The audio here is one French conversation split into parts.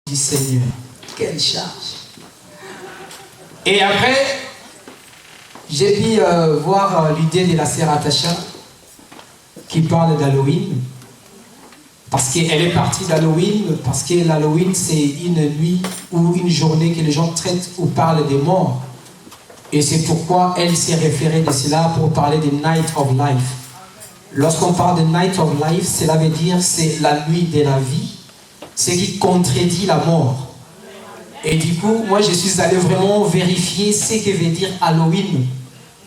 du Seigneur. Quelle charge! Et après, j'ai pu voir l'idée de la sœur Atacha qui parle d'Halloween. Parce qu'elle est partie d'Halloween, parce que l'Halloween c'est une nuit ou une journée que les gens traitent ou parlent des morts. Et c'est pourquoi elle s'est référée de cela pour parler de Night of Life. Lorsqu'on parle de Night of Life, cela veut dire c'est la nuit de la vie, ce qui contredit la mort. Et du coup, moi je suis allé vraiment vérifier ce que veut dire Halloween.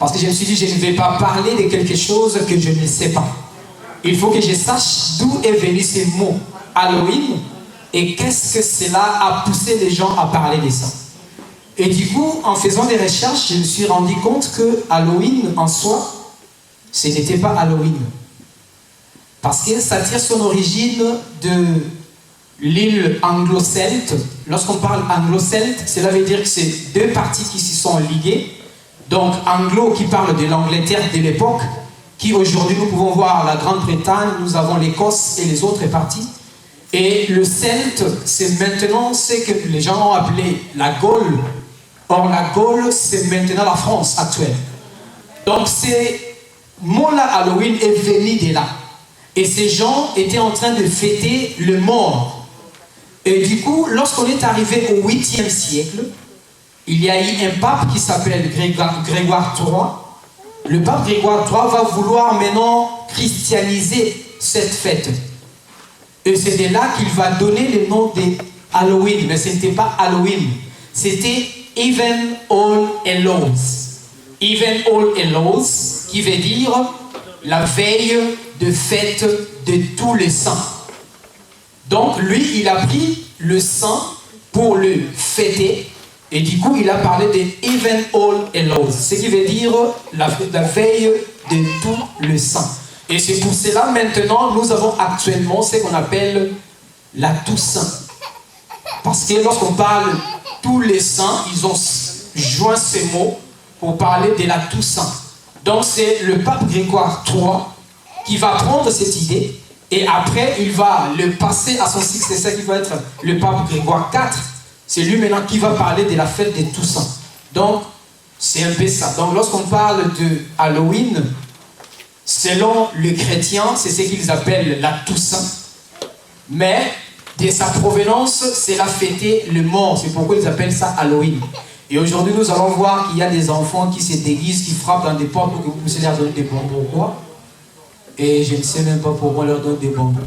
Parce que je me suis dit, je ne vais pas parler de quelque chose que je ne sais pas. Il faut que je sache d'où est venu ce mot Halloween et qu'est-ce que cela a poussé les gens à parler de ça. Et du coup, en faisant des recherches, je me suis rendu compte que Halloween en soi, ce n'était pas Halloween. Parce que ça tire son origine de l'île anglo-celte. Lorsqu'on parle anglo-celte, cela veut dire que c'est deux parties qui s'y sont liguées. Donc anglo qui parle de l'Angleterre de l'époque, qui aujourd'hui nous pouvons voir la Grande-Bretagne, nous avons l'Écosse et les autres parties. Et le celte, c'est maintenant ce que les gens ont appelé la Gaule. Or la Gaule, c'est maintenant la France actuelle. Donc ces mots-là, Halloween, est venu de là. Et ces gens étaient en train de fêter le mort. Et du coup, lorsqu'on est arrivé au 8e siècle, il y a eu un pape qui s'appelle Grégoire III. Le pape Grégoire III va vouloir maintenant christianiser cette fête. Et c'est de là qu'il va donner le nom de Halloween. Mais ce n'était pas Halloween. C'était Even All Hallows. Even All Hallows, qui veut dire la veille de fête de tous les saints. Donc lui, il a pris le saint pour le fêter. Et du coup, il a parlé de Even All Hallows, ce qui veut dire la veille de tous les saints. Et c'est pour cela, maintenant, nous avons actuellement ce qu'on appelle la Toussaint. Parce que lorsqu'on parle tous les saints, ils ont joint ces mots pour parler de la Toussaint. Donc c'est le pape Grégoire III qui va prendre cette idée et après, il va le passer à son successeur qui va être le pape Grégoire IV. C'est lui maintenant qui va parler de la fête des Toussaint. Donc, c'est un peu ça. Donc, lorsqu'on parle de Halloween, selon les chrétiens, c'est ce qu'ils appellent la Toussaint. Mais, de sa provenance, c'est la fêter le mort. C'est pourquoi ils appellent ça Halloween. Et aujourd'hui, nous allons voir qu'il y a des enfants qui se déguisent, qui frappent dans des portes pour que vous puissiez leur donner des bonbons. Quoi? Et je ne sais même pas pourquoi on leur donne des bonbons.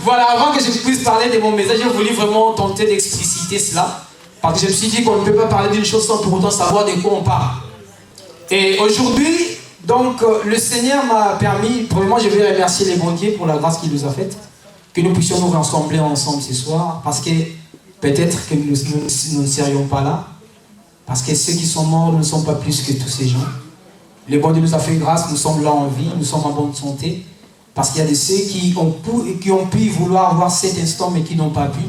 Voilà, avant que je puisse parler de mon message, j'ai voulu vraiment tenter d'expliciter cela. Parce que je me suis dit qu'on ne peut pas parler d'une chose sans pour autant savoir de quoi on parle. Et aujourd'hui, donc, le Seigneur m'a permis, premièrement, je vais remercier les bons dieux pour la grâce qu'il nous a faite. Que nous puissions nous rassembler ensemble ce soir. Parce que peut-être que nous ne serions pas là. Parce que ceux qui sont morts ne sont pas plus que tous ces gens. Le bon Dieu nous a fait grâce, nous sommes là en vie, nous sommes en bonne santé. Parce qu'il y a de ceux qui ont pu vouloir avoir cet instant mais qui n'ont pas pu.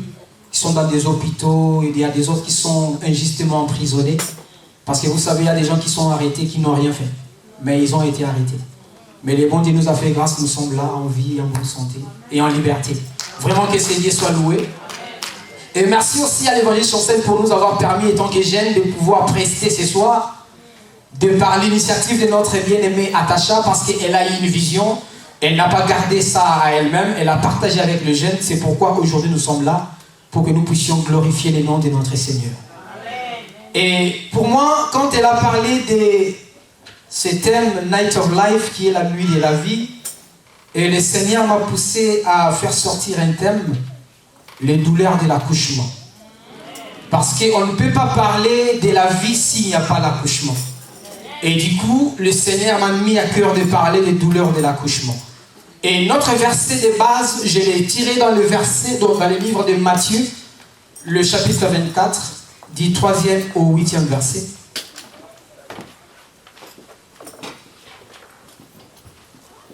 Qui sont dans des hôpitaux, et il y a des autres qui sont injustement emprisonnés. Parce que vous savez, il y a des gens qui sont arrêtés, qui n'ont rien fait. Mais ils ont été arrêtés. Mais le bon Dieu nous a fait grâce, nous sommes là en vie, en bonne santé et en liberté. Vraiment que ce Dieu soit loué. Et merci aussi à l'Évangile Chancel pour nous avoir permis, étant que jeunes, de pouvoir prester ce soir. De par l'initiative de notre bien-aimée Atacha, parce qu'elle a eu une vision, elle n'a pas gardé ça à elle-même, elle a partagé avec le jeune. C'est pourquoi aujourd'hui nous sommes là, pour que nous puissions glorifier le nom de notre Seigneur. Amen. Et pour moi, quand elle a parlé de ce thème Night of Life, qui est la nuit de la vie, et le Seigneur m'a poussé à faire sortir un thème, les douleurs de l'accouchement. Parce qu'on ne peut pas parler de la vie s'il n'y a pas l'accouchement. Et du coup, le Seigneur m'a mis à cœur de parler des douleurs de l'accouchement. Et notre verset de base, je l'ai tiré dans le verset, donc dans le livre de Matthieu, le chapitre 24, du 3e au 8e verset.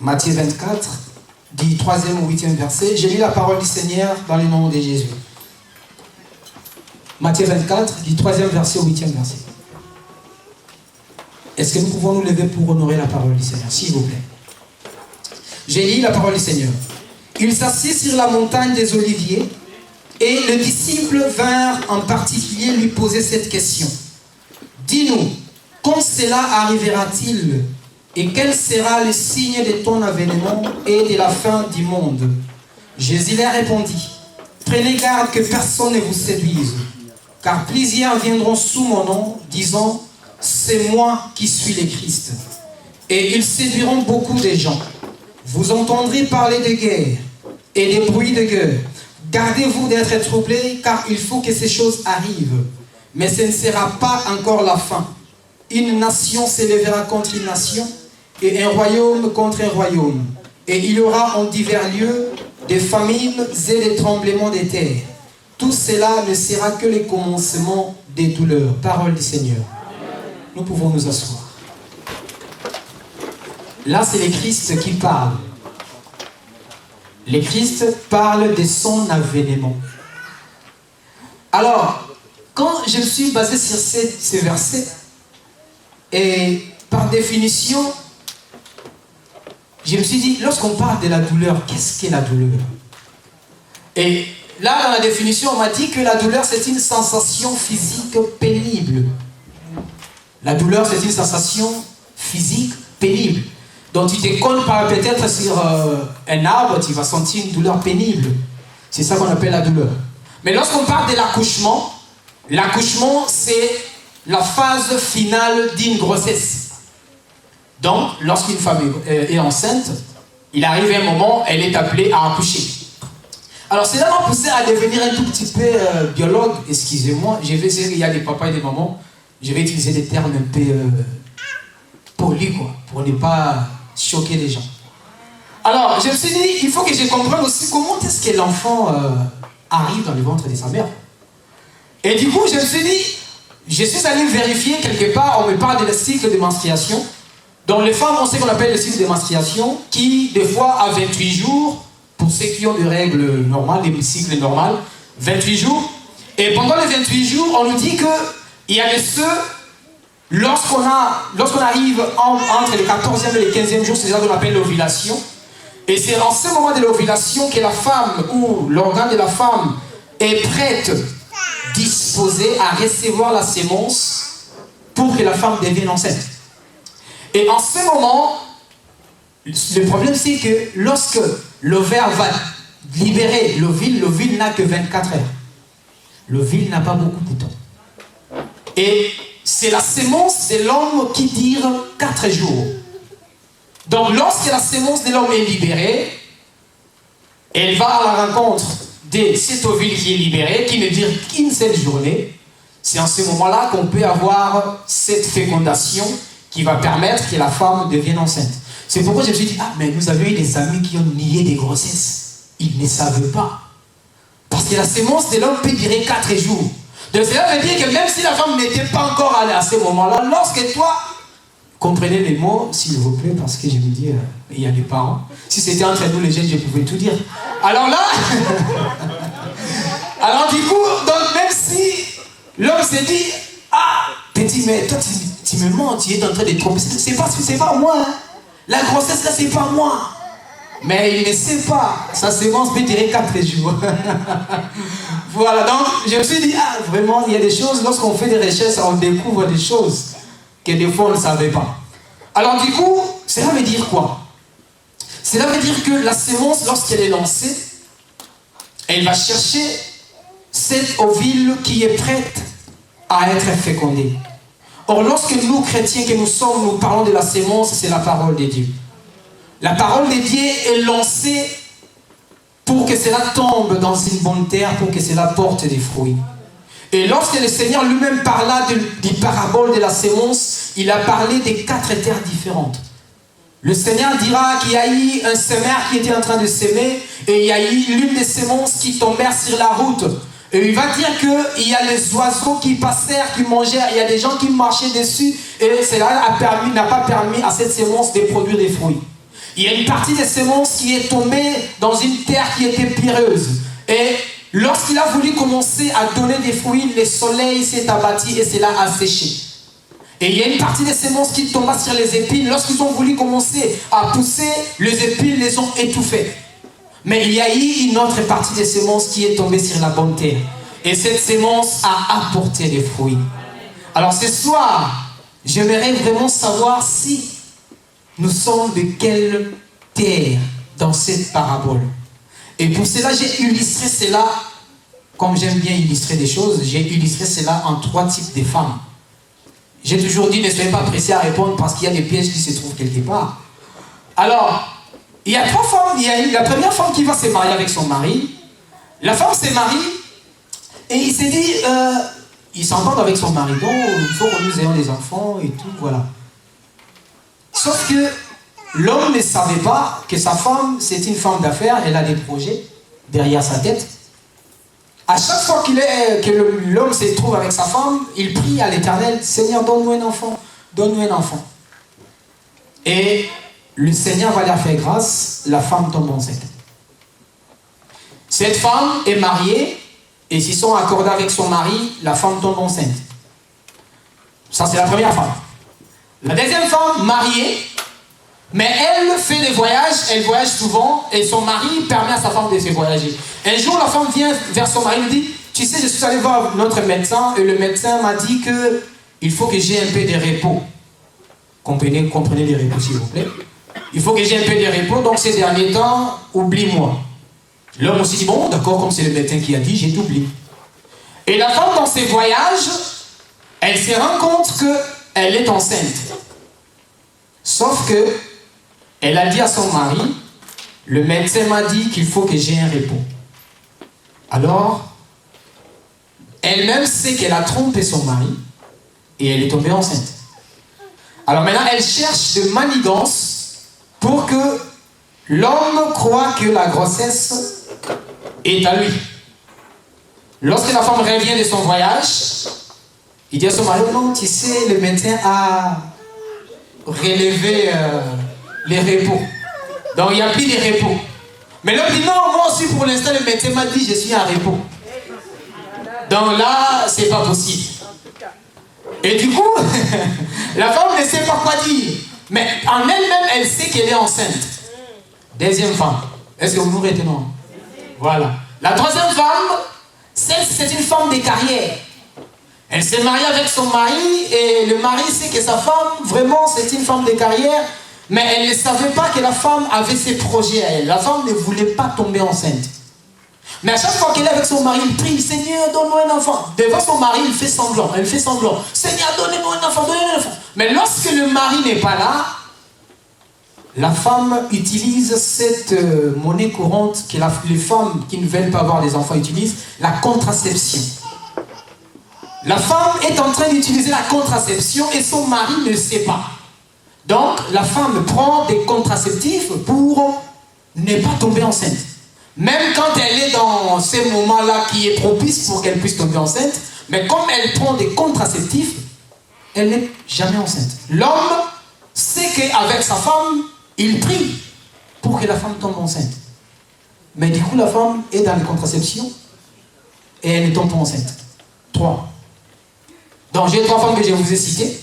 Matthieu 24, du 3e au 8e verset. J'ai lu la parole du Seigneur dans le nom de Jésus. Matthieu 24, du 3e verset au 8e verset. Est-ce que nous pouvons nous lever pour honorer la parole du Seigneur, s'il vous plaît? J'ai lu la parole du Seigneur. Il s'assit sur la montagne des Oliviers et les disciples vinrent en particulier lui poser cette question. Dis-nous, quand cela arrivera-t-il et quel sera le signe de ton avènement et de la fin du monde? Jésus leur répondit, prenez garde que personne ne vous séduise, car plusieurs viendront sous mon nom, disant, c'est moi qui suis le Christ. Et ils séduiront beaucoup de gens. Vous entendrez parler de guerre et des bruits de guerre. Gardez-vous d'être troublés, car il faut que ces choses arrivent. Mais ce ne sera pas encore la fin. Une nation s'élèvera contre une nation, et un royaume contre un royaume. Et il y aura en divers lieux des famines et des tremblements de terre. Tout cela ne sera que le commencement des douleurs. Parole du Seigneur. Nous pouvons nous asseoir. Là, c'est le Christ qui parle. Le Christ parle de son avènement. Alors, quand je me suis basé sur ces versets, et par définition, je me suis dit, lorsqu'on parle de la douleur, qu'est-ce qu'est la douleur? Et là, dans la définition, on m'a dit que la douleur, c'est une sensation physique pénible. La douleur, c'est une sensation physique pénible. Donc, tu te colles peut-être sur un arbre, tu vas sentir une douleur pénible. C'est ça qu'on appelle la douleur. Mais lorsqu'on parle de l'accouchement, c'est la phase finale d'une grossesse. Donc, lorsqu'une femme est enceinte, il arrive un moment, elle est appelée à accoucher. Alors, cela m'a poussé à devenir un tout petit peu biologue. Excusez-moi, je vais essayer, il y a des papas et des mamans, je vais utiliser des termes un peu polis, quoi, pour ne pas choquer les gens. Alors, je me suis dit, il faut que je comprenne aussi comment est-ce que l'enfant arrive dans le ventre de sa mère. Et du coup, je me suis dit, je suis allé vérifier quelque part, on me parle de le cycle de menstruation. Dans les femmes, on sait qu'on appelle le cycle de menstruation, qui, des fois, a 28 jours, pour ceux qui ont des règles normales, des cycles normaux, 28 jours. Et pendant les 28 jours, on nous dit qu'il y a des ceux, lorsqu'on arrive entre le 14e et le 15e jour, c'est ça qu'on appelle l'ovulation. Et c'est en ce moment de l'ovulation que la femme, ou l'organe de la femme, est prête, disposée à recevoir la sémence pour que la femme devienne enceinte. Et en ce moment, le problème c'est que lorsque l'ovaire va libérer l'ovule n'a que 24 heures. L'ovule n'a pas beaucoup de temps. Et c'est la sémence de l'homme qui dure 4 jours. Donc lorsque la sémence de l'homme est libérée, elle va à la rencontre de cet ovule qui est libéré, qui ne dure qu'une seule journée. C'est en ce moment-là qu'on peut avoir cette fécondation qui va permettre que la femme devienne enceinte. C'est pourquoi je me suis dit, ah, mais nous avions eu des amis qui ont nié des grossesses. Ils ne savaient pas. Parce que la sémence de l'homme peut durer 4 jours. Donc cela veut dire que même si la femme n'était pas encore allée à ce moment-là, lorsque toi, comprenez les mots, s'il vous plaît, parce que je me dis, il y a des parents. Si c'était entre nous les jeunes, je pouvais tout dire. Alors là, alors du coup, donc même si l'homme s'est dit, ah, petit, mais toi tu me mens, tu es en train de tromper. C'est pas moi, hein. La grossesse là, c'est pas moi. Mais il ne sait pas. Sa sémence peut durer 4 jours. Voilà, donc je me suis dit, ah, vraiment, il y a des choses, lorsqu'on fait des recherches, on découvre des choses que des fois on ne savait pas. Alors du coup, cela veut dire quoi? Cela veut dire que la sémence, lorsqu'elle est lancée, elle va chercher cette ovule qui est prête à être fécondée. Or, lorsque nous, chrétiens que nous sommes, nous parlons de la sémence, c'est la parole de Dieu. La parole de Dieu est lancée pour que cela tombe dans une bonne terre, pour que cela porte des fruits. Et lorsque le Seigneur lui-même parla du parabole de la sémence, il a parlé des 4 terres différentes. Le Seigneur dira qu'il y a eu un semeur qui était en train de s'aimer, et il y a eu l'une des sémences qui tombèrent sur la route. Et il va dire qu'il y a les oiseaux qui passèrent, qui mangèrent, il y a des gens qui marchaient dessus, et cela n'a pas permis à cette sémence de produire des fruits. Il y a une partie des sémences qui est tombée dans une terre qui était pierreuse. Et lorsqu'il a voulu commencer à donner des fruits, le soleil s'est abattu et cela a séché. Et il y a une partie des sémences qui tomba sur les épines. Lorsqu'ils ont voulu commencer à pousser, les épines les ont étouffées. Mais il y a eu une autre partie des semences qui est tombée sur la bonne terre. Et cette sémence a apporté des fruits. Alors ce soir, j'aimerais vraiment savoir si nous sommes de quelle terre dans cette parabole. Et pour cela, j'ai illustré cela, comme j'aime bien illustrer des choses, j'ai illustré cela en 3 types de femmes. J'ai toujours dit, ne soyez pas pressés à répondre parce qu'il y a des pièges qui se trouvent quelque part. Alors, il y a 3 femmes. Il y a la première femme qui va se marier avec son mari. La femme se marie et il s'est dit, il s'entend avec son mari. Donc, il faut que nous ayons des enfants et tout, voilà. Sauf que l'homme ne savait pas que sa femme, c'est une femme d'affaires, elle a des projets derrière sa tête. À chaque fois que l'homme se trouve avec sa femme, il prie à l'Éternel, Seigneur, donne-nous un enfant, donne-nous un enfant. Et le Seigneur va leur faire grâce, la femme tombe enceinte. Cette femme est mariée, et s'ils sont accordés avec son mari, la femme tombe enceinte. Ça, c'est la première femme. La deuxième femme, mariée, mais elle fait des voyages, elle voyage souvent, et son mari permet à sa femme de se voyager. Un jour, la femme vient vers son mari et lui dit, tu sais, je suis allé voir notre médecin, et le médecin m'a dit qu'il faut que j'ai un peu de repos. Comprenez les repos, s'il vous plaît. Il faut que j'ai un peu de repos, donc ces derniers temps, oublie-moi. L'homme aussi dit, bon, d'accord, comme c'est le médecin qui a dit, j'ai tout oublié. Et la femme, dans ses voyages, elle se rend compte qu'elle est enceinte. Sauf que, elle a dit à son mari, le médecin m'a dit qu'il faut que j'ai un repos. Alors, elle-même sait qu'elle a trompé son mari et elle est tombée enceinte. Alors maintenant, elle cherche de manigance pour que l'homme croit que la grossesse est à lui. Lorsque la femme revient de son voyage, il dit à son mari, non, tu sais, le médecin a relevé les repos. Donc il n'y a plus de repos. Mais l'homme dit, non, moi aussi pour l'instant, le médecin m'a dit, je suis en repos. Donc là, c'est pas possible. Et du coup, la femme ne sait pas quoi dire. Mais en elle-même, elle sait qu'elle est enceinte. Deuxième femme. Est-ce que vous nous retenez? Voilà. La troisième femme, c'est une femme de carrière. Elle s'est mariée avec son mari et le mari sait que sa femme, vraiment, c'est une femme de carrière. Mais elle ne savait pas que la femme avait ses projets à elle. La femme ne voulait pas tomber enceinte. Mais à chaque fois qu'elle est avec son mari, il prie, Seigneur, donne-moi un enfant. Devant son mari, il fait semblant. Elle fait semblant. Seigneur, donnez-moi un enfant, donnez-moi un enfant. Mais lorsque le mari n'est pas là, la femme utilise cette monnaie courante que les femmes qui ne veulent pas avoir des enfants utilisent, la contraception. La femme est en train d'utiliser la contraception et son mari ne le sait pas. Donc, la femme prend des contraceptifs pour ne pas tomber enceinte. Même quand elle est dans ces moments-là qui est propice pour qu'elle puisse tomber enceinte, mais comme elle prend des contraceptifs, elle n'est jamais enceinte. L'homme sait qu'avec sa femme, il prie pour que la femme tombe enceinte. Mais du coup, la femme est dans les contraceptions et elle ne tombe pas enceinte. 3. Donc, j'ai 3 femmes que je vous ai citées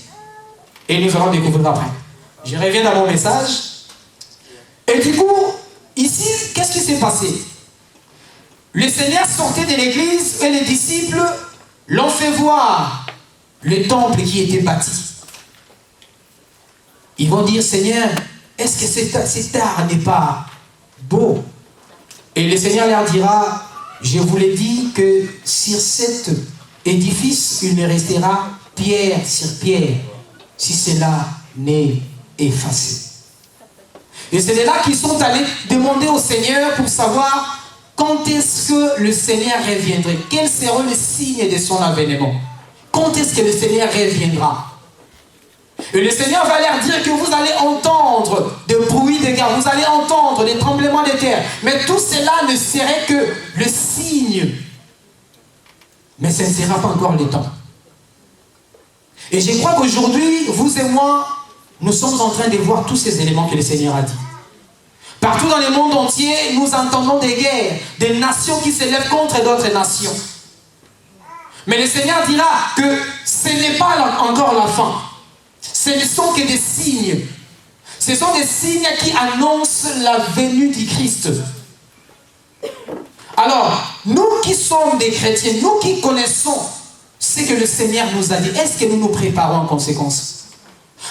et nous allons découvrir après. Je reviens dans mon message. Et du coup, ici, qu'est-ce qui s'est passé? Le Seigneur sortait de l'église et les disciples l'ont fait voir le temple qui était bâti. Ils vont dire, Seigneur, est-ce que cet art n'est pas beau? Et le Seigneur leur dira, je vous l'ai dit que sur cet édifice, il ne restera pierre sur pierre, si cela n'est effacé. Et c'est là qu'ils sont allés demander au Seigneur pour savoir quand est-ce que le Seigneur reviendrait. Quels seront les signes de son avènement? Quand est-ce que le Seigneur reviendra? Et le Seigneur va leur dire que vous allez entendre des bruits de guerre, vous allez entendre des tremblements de terre. Mais tout cela ne serait que le signe. Mais ce ne sera pas encore le temps. Et je crois qu'aujourd'hui, vous et moi, nous sommes en train de voir tous ces éléments que le Seigneur a dit. Partout dans le monde entier, nous entendons des guerres, des nations qui s'élèvent contre d'autres nations. Mais le Seigneur dira que ce n'est pas encore la fin. Ce ne sont que des signes. Ce sont des signes qui annoncent la venue du Christ. Alors, nous qui sommes des chrétiens, nous qui connaissons ce que le Seigneur nous a dit, est-ce que nous nous préparons en conséquence?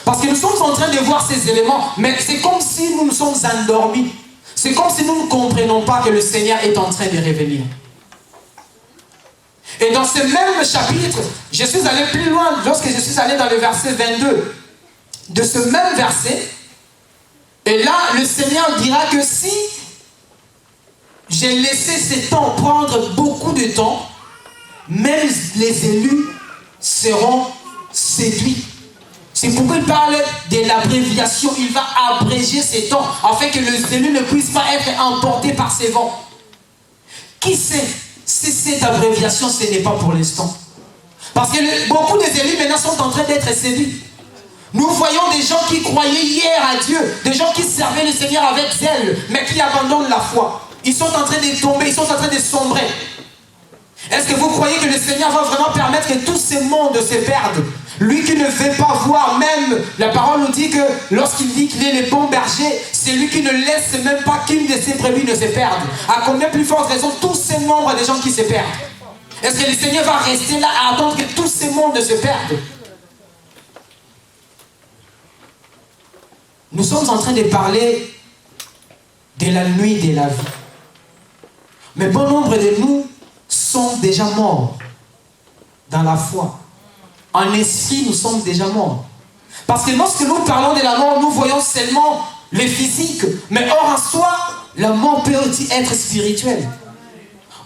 Parce que nous sommes en train de voir ces éléments, mais c'est comme si nous nous sommes endormis. C'est comme si nous ne comprenons pas que le Seigneur est en train de revenir. Et dans ce même chapitre, je suis allé plus loin, lorsque je suis allé dans le verset 22 de ce même verset, et là, le Seigneur dira que si j'ai laissé ce temps prendre beaucoup de temps, même les élus seront séduits. C'est pourquoi il parle de l'abréviation. Il va abréger ces temps afin que les élus ne puissent pas être emportés par ces vents. Qui sait si cette abréviation, ce n'est pas pour l'instant? Parce que beaucoup des élus maintenant sont en train d'être séduits. Nous voyons des gens qui croyaient hier à Dieu, des gens qui servaient le Seigneur avec zèle, mais qui abandonnent la foi. Ils sont en train de tomber, ils sont en train de sombrer. Est-ce que vous croyez que le Seigneur va vraiment permettre que tous ces mondes se perdent? Lui qui ne veut pas voir, même la parole nous dit que lorsqu'il dit qu'il est le bon berger, c'est lui qui ne laisse même pas qu'une de ses brebis ne se perde. À combien plus forte raison tous ces nombres de gens qui se perdent? Est-ce que le Seigneur va rester là à attendre que tous ces mondes se perdent? Nous sommes en train de parler de la nuit de la vie. Mais bon nombre de nous sont déjà morts dans la foi. En esprit, nous sommes déjà morts. Parce que lorsque nous parlons de la mort, nous voyons seulement le physique. Mais or en soi, la mort peut aussi être spirituelle.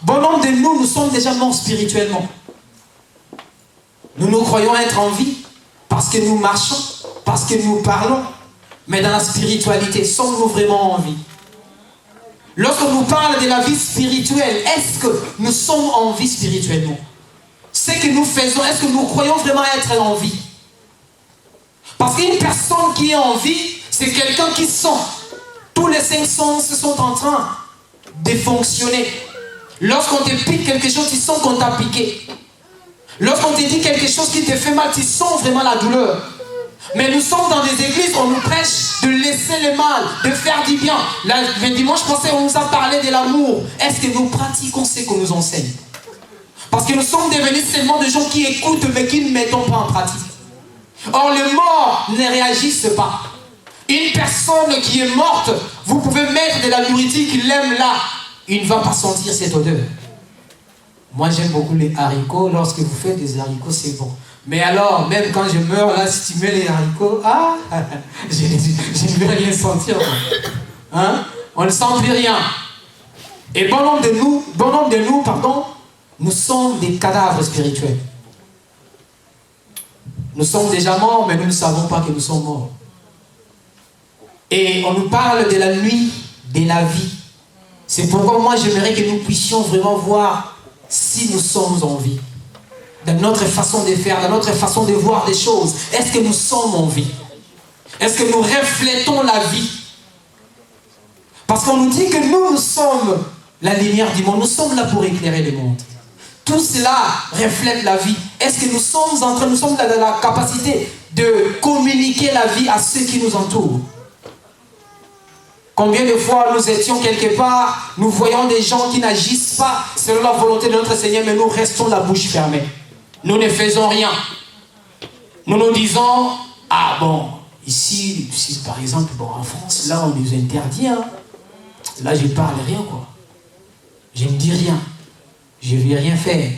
Bon nombre de nous, nous sommes déjà morts spirituellement. Nous nous croyons être en vie parce que nous marchons, parce que nous parlons. Mais dans la spiritualité, sommes-nous vraiment en vie? Lorsqu'on nous parle de la vie spirituelle, est-ce que nous sommes en vie spirituellement? Ce que nous faisons, est-ce que nous croyons vraiment être en vie? Parce qu'une personne qui est en vie, c'est quelqu'un qui sent. Tous les 5 sens sont en train de fonctionner. Lorsqu'on te pique quelque chose, tu sens qu'on t'a piqué. Lorsqu'on te dit quelque chose qui te fait mal, tu sens vraiment la douleur. Mais nous sommes dans des églises, on nous prêche de laisser le mal, de faire du bien. Le dimanche passé, on nous a parlé de l'amour. Est-ce que nous pratiquons ce qu'on nous enseigne? Parce que nous sommes devenus seulement des gens qui écoutent mais qui ne mettons pas en pratique. Or, les morts ne réagissent pas. Une personne qui est morte, vous pouvez mettre de la nourriture qu'il aime là, il ne va pas sentir cette odeur. Moi, j'aime beaucoup les haricots. Lorsque vous faites des haricots, c'est bon. Mais alors, même quand je meurs, là, si tu mets les haricots, je ne vais rien sentir. Hein? On ne sent plus rien. Et bon nombre de nous, nous sommes des cadavres spirituels. Nous sommes déjà morts, mais nous ne savons pas que nous sommes morts. Et on nous parle de la nuit, de la vie. C'est pourquoi moi, j'aimerais que nous puissions vraiment voir si nous sommes en vie. Dans notre façon de faire, dans notre façon de voir des choses. Est-ce que nous sommes en vie? Est-ce que nous reflétons la vie? Parce qu'on nous dit que nous sommes la lumière du monde. Nous sommes là pour éclairer le monde. Tout cela reflète la vie. Est-ce que nous sommes dans la capacité de communiquer la vie à ceux qui nous entourent? Combien de fois nous étions quelque part, nous voyons des gens qui n'agissent pas selon la volonté de notre Seigneur, mais nous restons la bouche fermée. Nous ne faisons rien. Nous nous disons, ah bon, ici par exemple, bon, en France, là on nous interdit, hein. Là je parle rien quoi. Je ne dis rien. Je ne vais rien faire.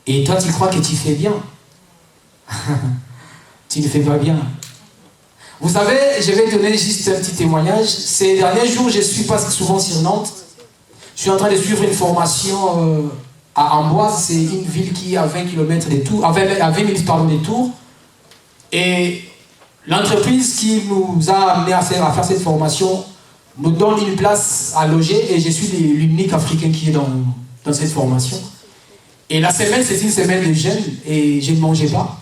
Et toi tu crois que tu fais bien. Tu ne fais pas bien. Vous savez, je vais donner juste un petit témoignage. Ces derniers jours, je ne suis pas souvent sur Nantes. Je suis en train de suivre une formation à Amboise. C'est une ville qui est à 20 km de Tours, à 20 minutes de Tours. Et l'entreprise qui nous a amené à faire cette formation nous donne une place à loger. Et je suis l'unique Africain qui est dans cette formation. Et la semaine, c'est une semaine de jeûne et je ne mangeais pas.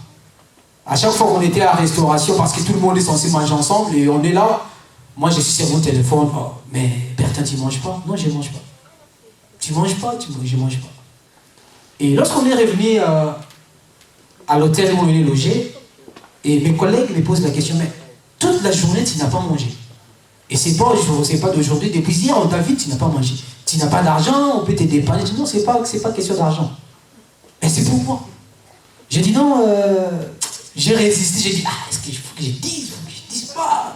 À chaque fois qu'on était à la restauration, parce que tout le monde est censé manger ensemble, et on est là, moi je suis sur mon téléphone, oh, mais Bertin, tu ne manges pas? Non, je ne mange pas. Tu ne manges pas? Je ne mange pas. Et lorsqu'on est revenu à l'hôtel où on est logé, et mes collègues me posent la question, mais toute la journée tu n'as pas mangé. Et c'est pas d'aujourd'hui, depuis hier on t'a vu, tu n'as pas mangé. Tu n'as pas d'argent, on peut te dépanner. Je dis non, c'est pas question d'argent. Mais c'est pour moi. J'ai dit non, j'ai résisté, j'ai dit, est-ce qu'il faut que je dise, faut que je dise pas.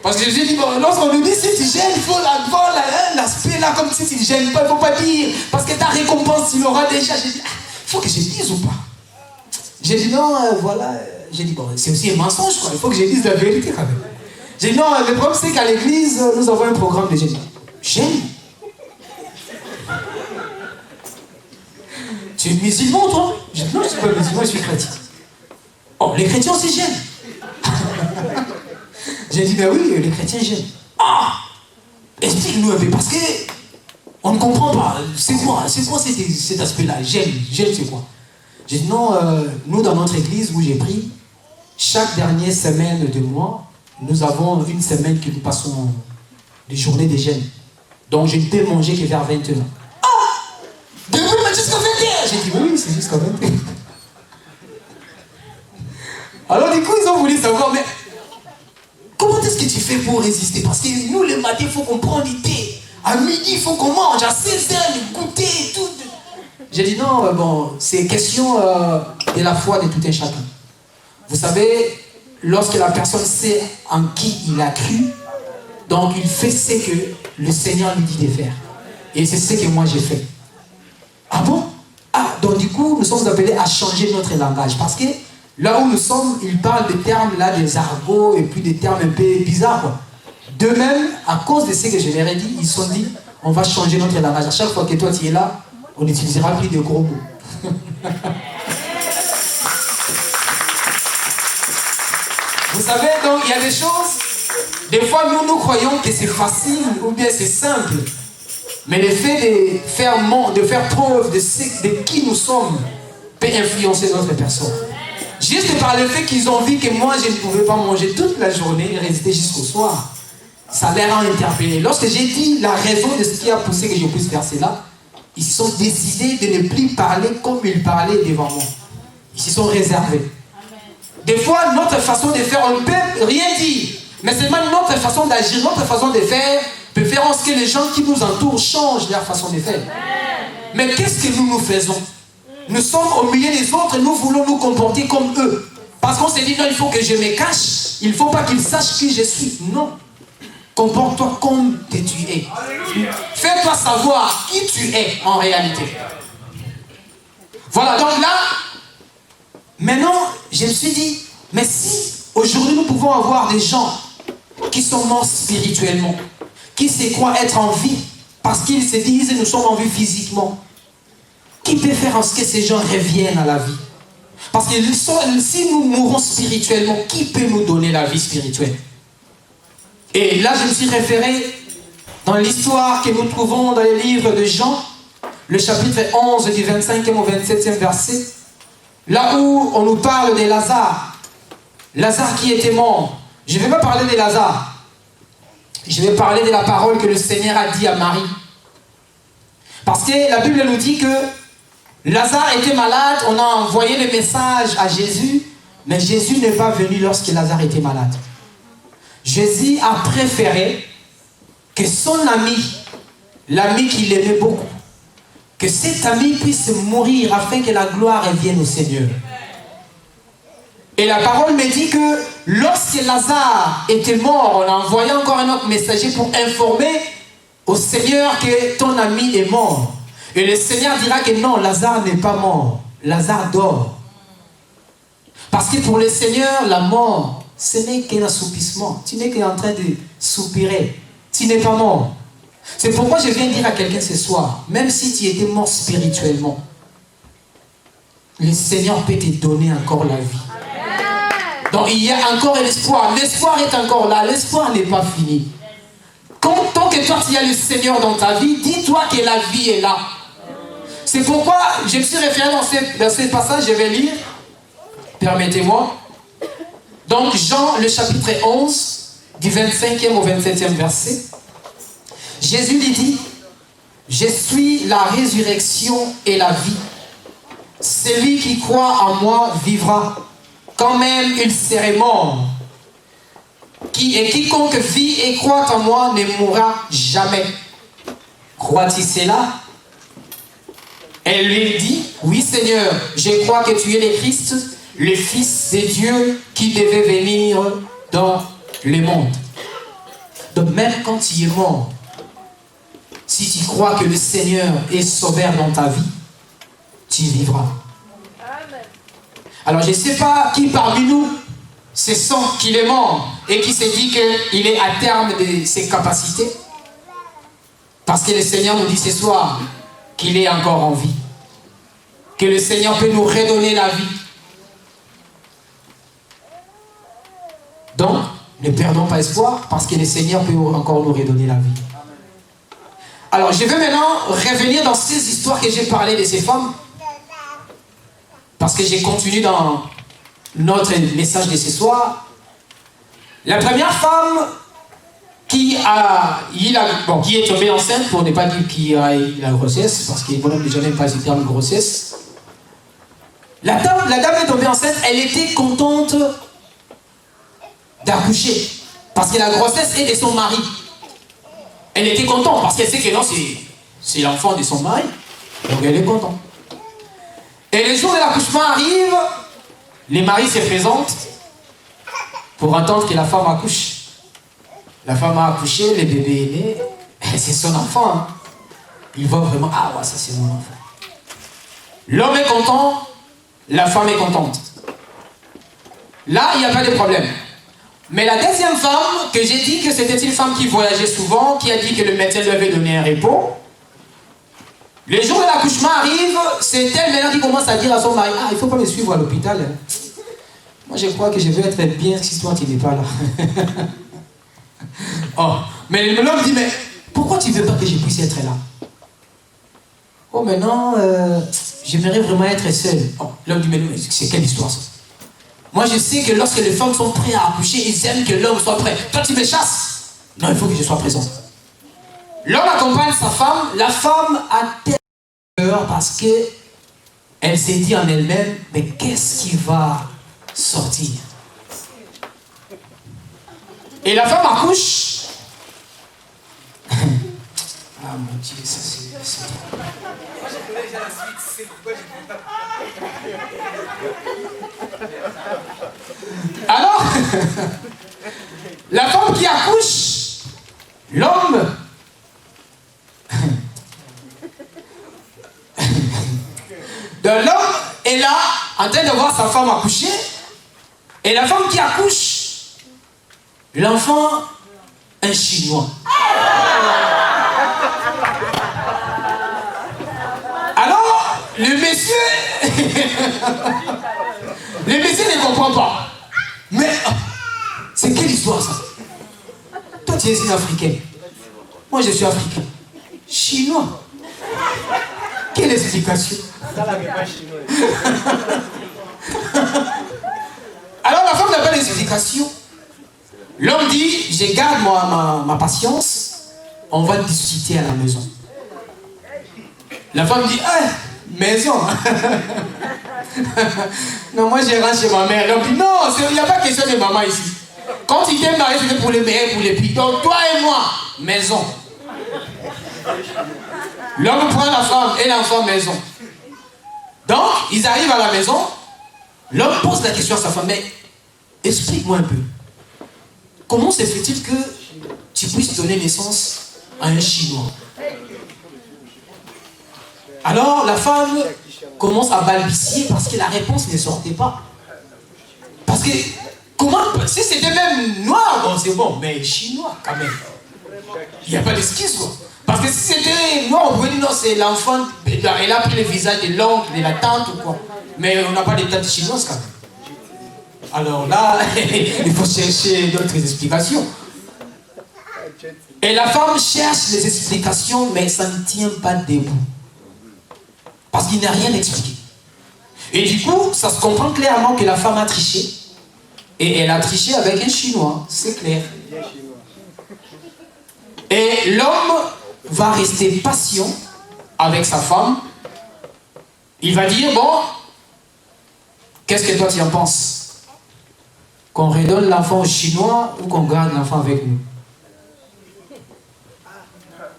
Parce que j'ai dit, bon, lorsqu'on me dit si tu gênes, il faut voir l'aspect là, comme si tu ne gênes pas, il ne faut pas dire. Parce que ta récompense, tu l'auras déjà. J'ai dit, il faut que je dise ou pas. J'ai dit non, voilà. J'ai dit, bon, c'est aussi un mensonge, quoi. Il faut que je dise la vérité quand même. J'ai dit non, le problème c'est qu'à l'église, nous avons un programme de jeûne. Jeûne? Tu es musulman, toi? J'ai dit non, je ne suis pas musulman, je suis chrétien. Oh, les chrétiens aussi gênent. J'ai dit, ben oui, les chrétiens gênent. Explique-nous un peu, parce que on ne comprend pas. C'est quoi cet aspect-là? Gêne, c'est quoi? J'ai dit non, nous dans notre église où j'ai pris, chaque dernière semaine de mois, nous avons une semaine que nous passons des journées de jeûne. Donc je ne peux manger que vers 20h. Depuis jusqu'à 21h. J'ai dit oui, c'est jusqu'à 21h. Alors du coup, ils ont voulu savoir, mais comment est-ce que tu fais pour résister? Parce que nous, le matin, il faut qu'on prenne du thé. À midi, il faut qu'on mange. À 16h, le goûter et tout. J'ai dit non, bon, c'est question de la foi de tout un chacun. Vous savez, lorsque la personne sait en qui il a cru, donc il fait ce que le Seigneur lui dit de faire. Et c'est ce que moi j'ai fait. Ah bon? Donc du coup, nous sommes appelés à changer notre langage. Parce que là où nous sommes, ils parlent des termes là, des argots et puis des termes un peu bizarres, quoi. De même, à cause de ce que je leur ai dit, ils se sont dit, on va changer notre langage. À chaque fois que toi tu es là, on n'utilisera plus de gros mots. Vous savez, donc il y a des choses, des fois nous croyons que c'est facile ou bien c'est simple. Mais le fait de faire preuve de qui nous sommes peut influencer notre personne. Juste par le fait qu'ils ont vu que moi je ne pouvais pas manger toute la journée et résister jusqu'au soir, ça les a interpellés. Lorsque j'ai dit la raison de ce qui a poussé que je puisse faire cela, ils se sont décidés de ne plus parler comme ils parlaient devant moi. Ils se sont réservés. Des fois, notre façon de faire, on ne peut rien dire. Mais c'est même notre façon d'agir, notre façon de faire peut faire en sorte que les gens qui nous entourent changent leur façon de faire. Mais qu'est-ce que nous faisons? Nous sommes au milieu des autres et nous voulons nous comporter comme eux. Parce qu'on s'est dit, non, il faut que je me cache. Il ne faut pas qu'ils sachent qui je suis. Non. Comporte-toi comme tu es. Fais-toi savoir qui tu es en réalité. Voilà, donc là, maintenant, je me suis dit, mais si aujourd'hui nous pouvons avoir des gens qui sont morts spirituellement, qui se croient être en vie, parce qu'ils se disent nous sommes en vie physiquement, qui peut faire en sorte que ces gens reviennent à la vie? Parce que si nous mourons spirituellement, qui peut nous donner la vie spirituelle? Et là, je me suis référé dans l'histoire que nous trouvons dans les livres de Jean, le chapitre 11 du 25e au 27e verset, là où on nous parle de Lazare. Lazare qui était mort. Je ne vais pas parler de Lazare. Je vais parler de la parole que le Seigneur a dit à Marie. Parce que la Bible nous dit que Lazare était malade, on a envoyé le message à Jésus, mais Jésus n'est pas venu lorsque Lazare était malade. Jésus a préféré que son ami, l'ami qu'il aimait beaucoup, que cet ami puisse mourir afin que la gloire revienne au Seigneur. Et la parole me dit que lorsque Lazare était mort, on a envoyé encore un autre messager pour informer au Seigneur que ton ami est mort. Et le Seigneur dira que non, Lazare n'est pas mort. Lazare dort. Parce que pour le Seigneur, la mort, ce n'est qu'un assoupissement. Tu n'es qu'en train de soupirer. Tu n'es pas mort. C'est pourquoi je viens dire à quelqu'un ce soir, même si tu étais mort spirituellement, le Seigneur peut te donner encore la vie. Donc il y a encore l'espoir. L'espoir est encore là. L'espoir n'est pas fini. Tant que toi tu as le Seigneur dans ta vie, dis-toi que la vie est là. C'est pourquoi je me suis référé dans ce passage, je vais lire. Permettez-moi. Donc Jean, le chapitre 11, du 25e au 27e verset. Jésus lui dit, je suis la résurrection et la vie. Celui qui croit en moi vivra, quand même il serait mort. Et quiconque vit et croit en moi ne mourra jamais. Crois-tu cela? Elle lui dit, oui Seigneur, je crois que tu es le Christ, le Fils de Dieu qui devait venir dans le monde. Donc même quand tu es mort, si tu crois que le Seigneur est sauveur dans ta vie, tu vivras. Alors je ne sais pas qui parmi nous se sent qu'il est mort et qui se dit qu'il est à terme de ses capacités. Parce que le Seigneur nous dit ce soir qu'il est encore en vie. Que le Seigneur peut nous redonner la vie. Donc, ne perdons pas espoir parce que le Seigneur peut encore nous redonner la vie. Alors, je vais maintenant revenir dans ces histoires que j'ai parlé de ces femmes. Parce que j'ai continué dans notre message de ce soir. La première femme qui est tombée enceinte, pour ne pas dire qui a eu la grossesse, parce que bon, déjà n'aime pas ce terme grossesse. La dame est tombée enceinte, elle était contente d'accoucher. Parce que la grossesse est de son mari. Elle était contente parce qu'elle sait que non, c'est l'enfant de son mari. Donc elle est contente. Et le jour de l'accouchement arrive, les maris se présentent pour attendre que la femme accouche. La femme a accouché, le bébé est né, c'est son enfant. Hein. Il voit vraiment, ah ouais, ça c'est mon enfant. L'homme est content, la femme est contente. Là, il n'y a pas de problème. Mais la deuxième femme, que j'ai dit que c'était une femme qui voyageait souvent, qui a dit que le médecin lui avait donné un repos, le jour de l'accouchement arrive, c'est elle maintenant qui commence à dire à son mari, ah, il ne faut pas me suivre à l'hôpital. Hein. Moi, je crois que je vais être bien si toi, tu n'es pas là. Oh, mais l'homme dit, mais pourquoi tu ne veux pas que je puisse être là? Oh, mais non, j'aimerais vraiment être seul. Oh, l'homme dit, mais c'est quelle histoire ça? Moi, je sais que lorsque les femmes sont prêtes à accoucher, ils aiment que l'homme soit prêt. Toi, tu me chasses. Non, il faut que je sois présent. L'homme accompagne sa femme. La femme a tellement peur parce que elle s'est dit en elle-même, mais qu'est-ce qui va sortir? Et la femme accouche. Ah mon Dieu, ça c'est trop. Moi je connais déjà la suite, c'est pourquoi j'ai Alors, la femme qui accouche, l'homme. L'homme est là, en train de voir sa femme accoucher, et la femme qui accouche, l'enfant, un Chinois. Alors, le monsieur ne comprend pas. Mais, c'est quelle histoire ça? Toi, tu es une africaine. Moi, je suis africain. Chinois. Quelle explication? Alors, la femme n'a pas d'explication. L'homme dit, je garde ma patience, on va discuter à la maison. La femme dit, maison. Non, moi je rentre chez ma mère. L'homme dit, non, il n'y a pas question de maman ici. Quand il t'es marié, c'était pour les meilleurs, pour les pires. Donc toi et moi, maison. L'homme prend la femme et l'enfant maison. Donc, ils arrivent à la maison. L'homme pose la question à sa femme, mais explique-moi un peu. Comment se fait-il que tu puisses donner naissance à un Chinois? Alors la femme commence à balbutier parce que la réponse ne sortait pas. Parce que, comment, si c'était même noir, bon c'est bon, mais Chinois quand même. Il n'y a pas d'excuse quoi. Parce que si c'était noir, on pouvait dire non, c'est l'enfant, elle a pris le visage de l'oncle, de la tante ou quoi. Mais on n'a pas de tante chinoise quand même. Alors là, il faut chercher d'autres explications. Et la femme cherche les explications, mais ça ne tient pas debout. Parce qu'il n'a rien expliqué. Et du coup, ça se comprend clairement que la femme a triché. Et elle a triché avec un Chinois, c'est clair. Et l'homme va rester patient avec sa femme. Il va dire, bon, qu'est-ce que toi tu en penses? Qu'on redonne l'enfant au Chinois ou qu'on garde l'enfant avec nous?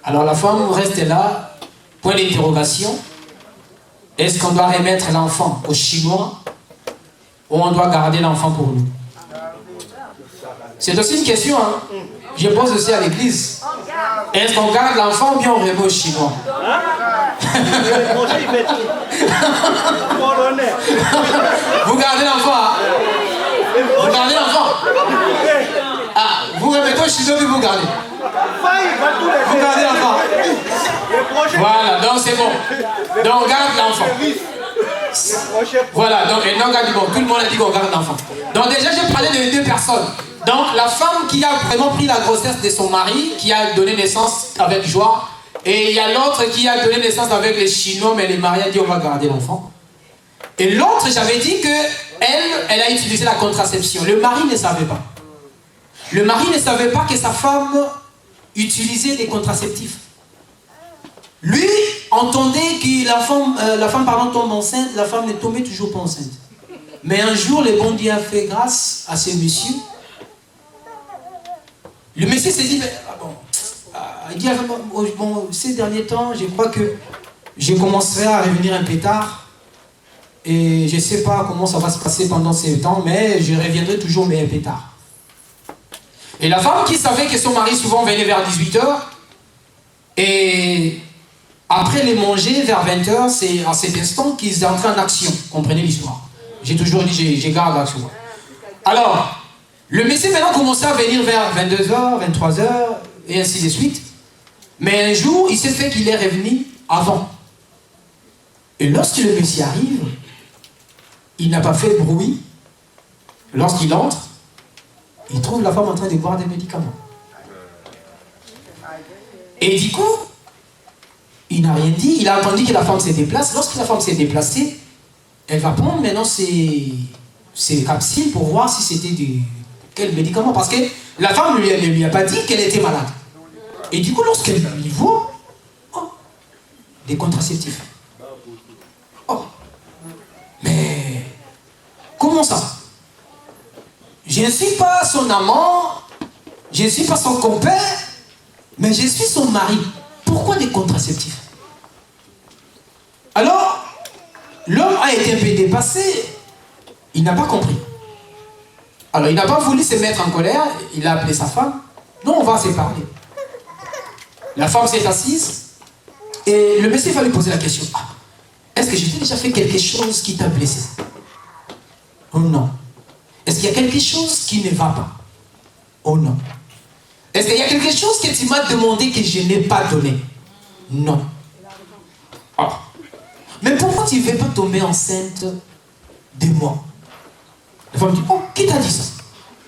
Alors la femme reste là, point d'interrogation. Est-ce qu'on doit remettre l'enfant aux Chinois ou on doit garder l'enfant pour nous? C'est aussi une question, hein. Je pose aussi à l'église. Est-ce qu'on garde l'enfant ou bien on remet aux Chinois? Vous gardez l'enfant, hein? Vous gardez l'enfant? Ah, vous remettez aux Chinois et vous gardez. Vous gardez l'enfant. Voilà, donc c'est bon. Donc on garde l'enfant. Voilà, donc et non, bon, tout le monde a dit qu'on garde l'enfant. Donc déjà j'ai parlé de deux personnes. Donc la femme qui a vraiment pris la grossesse de son mari, qui a donné naissance avec joie, et il y a l'autre qui a donné naissance avec les Chinois, mais les maris a dit on va garder l'enfant. Et l'autre, j'avais dit que elle a utilisé la contraception. Le mari ne savait pas. Le mari ne savait pas que sa femme utilisait des contraceptifs. Lui entendait que la femme pardon, tombe enceinte, la femme ne tombait toujours pas enceinte. Mais un jour, le bon Dieu a fait grâce à ce monsieur. Le monsieur s'est dit, il dit, bon, ces derniers temps, je crois que je commencerai à revenir un peu tard. Et je ne sais pas comment ça va se passer pendant ces temps, mais je reviendrai toujours, mais un peu tard. Et la femme qui savait que son mari souvent venait vers 18h, et après les manger vers 20h, c'est à cet instant qu'ils entraient en action. Comprenez l'histoire. J'ai toujours dit, je garde l'action. Alors, le monsieur maintenant commençait à venir vers 22h, 23h, et ainsi de suite. Mais un jour, il s'est fait qu'il est revenu avant. Et lorsque le monsieur arrive, il n'a pas fait bruit. Lorsqu'il entre, il trouve la femme en train de boire des médicaments. Et du coup, il n'a rien dit. Il a attendu que la femme se déplace. Lorsque la femme s'est déplacée, elle va prendre maintenant ses capsules pour voir si c'était quel médicament. Parce que la femme ne lui a pas dit qu'elle était malade. Et du coup, lorsqu'elle lui voit, oh, des contraceptifs. Oh, mais comment ça? Je ne suis pas son amant, je ne suis pas son compère, mais je suis son mari. Pourquoi des contraceptifs? Alors, l'homme a été un peu dépassé, il n'a pas compris. Alors, il n'a pas voulu se mettre en colère, il a appelé sa femme. Non, on va se parler. La femme s'est assise, et le monsieur va lui poser la question. Ah, est-ce que je t'ai déjà fait quelque chose qui t'a blessé? Oh non. Est-ce qu'il y a quelque chose qui ne va pas? Oh non. Est-ce qu'il y a quelque chose que tu m'as demandé que je n'ai pas donné? Non. Oh. Mais pourquoi tu ne veux pas tomber enceinte de moi? La femme dit, oh, qui t'a dit ça?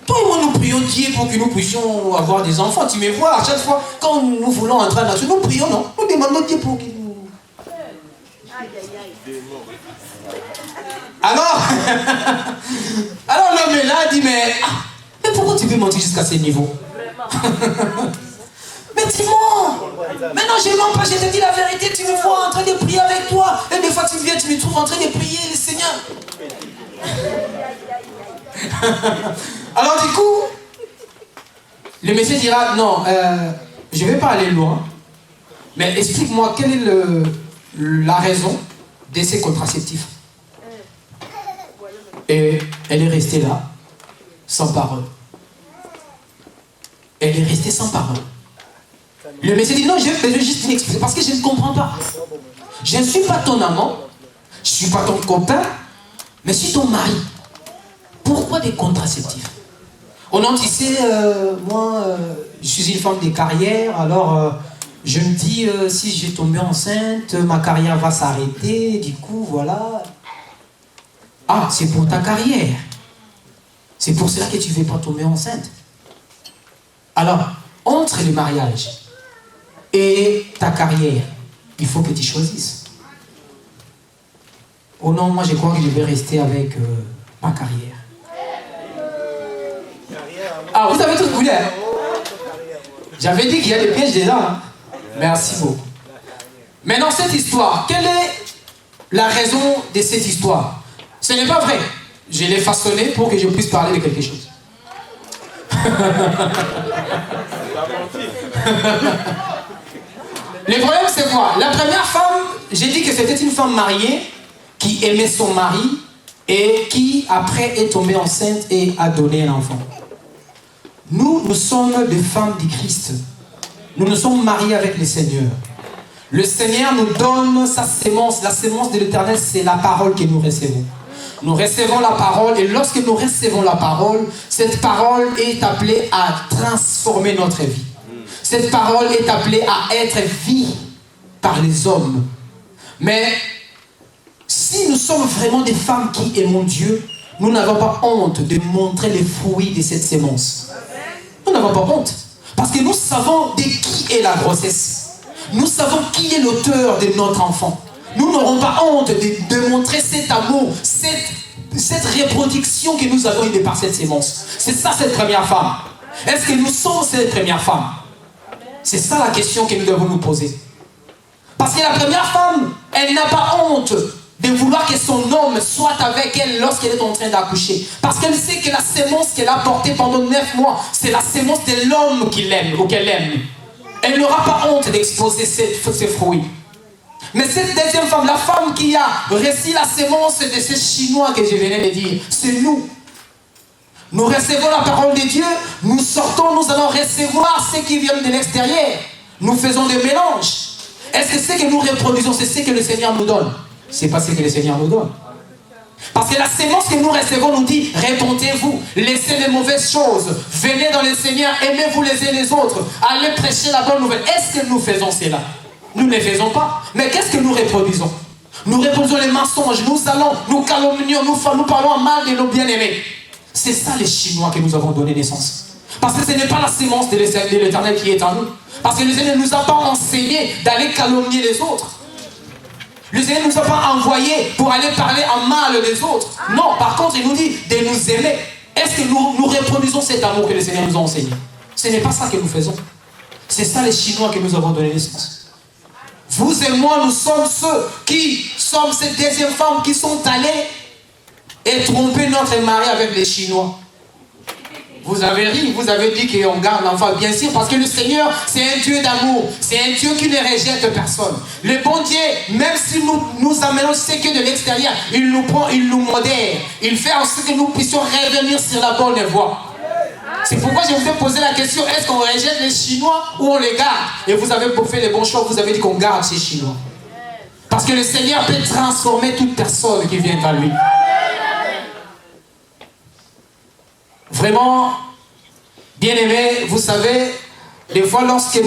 Toi et moi, nous prions Dieu pour que nous puissions avoir des enfants. Tu me vois, à chaque fois, quand nous voulons entrer en nation, nous prions, non? Nous demandons Dieu pour qu'il nous... Alors l'homme est là, dit, mais pourquoi tu veux monter jusqu'à ce niveau? Mais dis-moi, maintenant je ne mens pas, je te dis la vérité, tu me vois en train de prier avec toi, et des fois tu viens, tu me trouves en train de prier le Seigneur. Alors du coup, le monsieur dira, non, je ne vais pas aller loin, mais explique-moi quelle est la raison de ces contraceptifs. Et elle est restée là, sans parole. Elle est restée sans parole. Le monsieur dit, non, je vais juste m'expliquer, parce que je ne comprends pas. Je ne suis pas ton amant, je ne suis pas ton copain, mais je suis ton mari. Pourquoi des contraceptifs? Oh non, tu sais, moi, je suis une femme de carrière, alors je me dis, si j'ai tombé enceinte, ma carrière va s'arrêter, du coup, voilà. Ah, c'est pour ta carrière. C'est pour cela que tu ne veux pas tomber enceinte. Alors, entre le mariage et ta carrière, il faut que tu choisisses. Oh non, moi je crois que je vais rester avec ma carrière. Ah, vous avez tous voulu, hein? J'avais dit qu'il y a des pièges dedans. Hein? Merci beaucoup. Maintenant, cette histoire, quelle est la raison de cette histoire? Ce n'est pas vrai. Je l'ai façonné pour que je puisse parler de quelque chose. Le problème, c'est quoi? La première femme, j'ai dit que c'était une femme mariée qui aimait son mari et qui, après, est tombée enceinte et a donné un enfant. Nous sommes des femmes du Christ. Nous sommes mariés avec le Seigneur. Le Seigneur nous donne sa sémence. La sémence de l'Éternel, c'est la parole que nous recevons. Nous recevons la parole et lorsque nous recevons la parole, cette parole est appelée à transformer notre vie. Cette parole est appelée à être vue par les hommes. Mais si nous sommes vraiment des femmes qui aiment Dieu, nous n'avons pas honte de montrer les fruits de cette sémence. Nous n'avons pas honte. Parce que nous savons de qui est la grossesse. Nous savons qui est l'auteur de notre enfant. Nous n'aurons pas honte de montrer cet amour, cette reproduction que nous avons eue par cette sémence. C'est ça cette première femme. Est-ce que nous sommes cette première femme? C'est ça la question que nous devons nous poser. Parce que la première femme, elle n'a pas honte de vouloir que son homme soit avec elle lorsqu'elle est en train d'accoucher. Parce qu'elle sait que la sémence qu'elle a portée pendant 9 mois, c'est la sémence de l'homme qu'il aime ou qu'elle aime. Elle n'aura pas honte d'exposer ses fruits. Mais cette deuxième femme, la femme qui a reçu la sémence de ces Chinois que je venais de dire, c'est nous. Nous recevons la parole de Dieu, nous sortons, nous allons recevoir ce qui vient de l'extérieur. Nous faisons des mélanges. Est-ce que ce que nous reproduisons, c'est ce que le Seigneur nous donne? C'est pas ce que le Seigneur nous donne. Parce que la sémence que nous recevons nous dit, répondez-vous, laissez les mauvaises choses, venez dans le Seigneur, aimez-vous les uns les autres, allez prêcher la bonne nouvelle. Est-ce que nous faisons cela? Nous ne faisons pas. Mais qu'est-ce que nous reproduisons? Nous reproduisons les mensonges, nous calomnions, nous parlons mal de nos bien-aimés. C'est ça les Chinois que nous avons donné naissance. Parce que ce n'est pas la sémence de l'Éternel qui est en nous. Parce que le Seigneur ne nous a pas enseigné d'aller calomnier les autres. Le Seigneur ne nous a pas envoyés pour aller parler en mal des autres. Non, par contre, il nous dit de nous aimer. Est-ce que nous reproduisons cet amour que le Seigneur nous a enseigné? Ce n'est pas ça que nous faisons. C'est ça les Chinois que nous avons donné naissance. Vous et moi, nous sommes ceux qui sommes ces deuxième femmes qui sont allées et tromper notre mari avec les Chinois. Vous avez ri, vous avez dit qu'on garde l'enfant, bien sûr, parce que le Seigneur, c'est un Dieu d'amour, c'est un Dieu qui ne rejette personne. Le bon Dieu, même si nous amenons ce que de l'extérieur, il nous prend, il nous modère, il fait en sorte que nous puissions revenir sur la bonne voie. C'est pourquoi je vous ai posé la question, est-ce qu'on rejette les Chinois ou on les garde? Et vous avez fait les bons choix, vous avez dit qu'on garde ces Chinois. Parce que le Seigneur peut transformer toute personne qui vient à lui. Vraiment, bien-aimés, vous savez, des fois lorsque